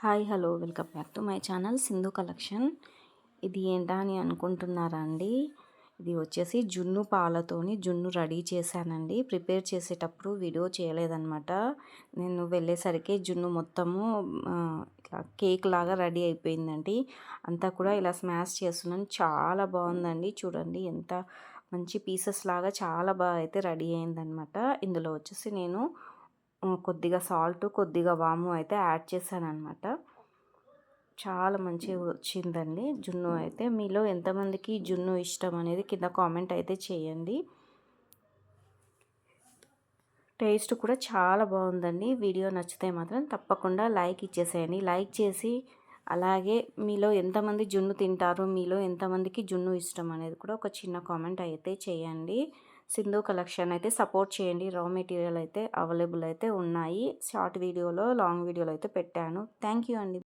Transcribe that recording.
Hi hello welcome back to my channel Sindhu collection. ఇది ఏంటా అని అనుకుంటున్నారా అండి? ఇది వచ్చేసి జున్ను పాలతోని జున్ను రెడీ చేశానండి. ప్రిపేర్ చేసేటప్పుడు వీడియో చేయలేదన్నమాట. నేను వెళ్ళేసరికి జున్ను మొత్తము ఇట్లా కేక్ లాగా రెడీ అయిపోయిందండి. అంతా కూడా ఇలా స్మాష్ చేస్తున్నాను. చాలా బాగుందండి. చూడండి ఎంత మంచి పీసెస్ లాగా చాలా బాగా అయితే రెడీ అయిందనమాట. ఇందులో వచ్చేసి నేను కొద్దిగా సాల్ట్, కొద్దిగా వాము అయితే యాడ్ చేశాననమాట. చాలా మంచిగా వచ్చిందండి జున్ను అయితే. మీలో ఎంతమందికి జున్ను ఇష్టం అనేది కింద కామెంట్ అయితే చేయండి. టేస్ట్ కూడా చాలా బాగుందండి. వీడియో నచ్చితే మాత్రం తప్పకుండా లైక్ ఇచ్చేసేయండి. లైక్ చేసి అలాగే మీలో ఎంతమంది జున్ను తింటారు, మీలో ఎంతమందికి జున్ను ఇష్టం అనేది కూడా ఒక చిన్న కామెంట్ అయితే చేయండి. సింధు కలెక్షన్ అయితే సపోర్ట్ చేయండి. రా మెటీరియల్ అయితే అవైలబుల్ అయితే ఉన్నాయి. షార్ట్ వీడియోలో, లాంగ్ వీడియోలో అయితే పెట్టాను. థ్యాంక్ యూ అండి.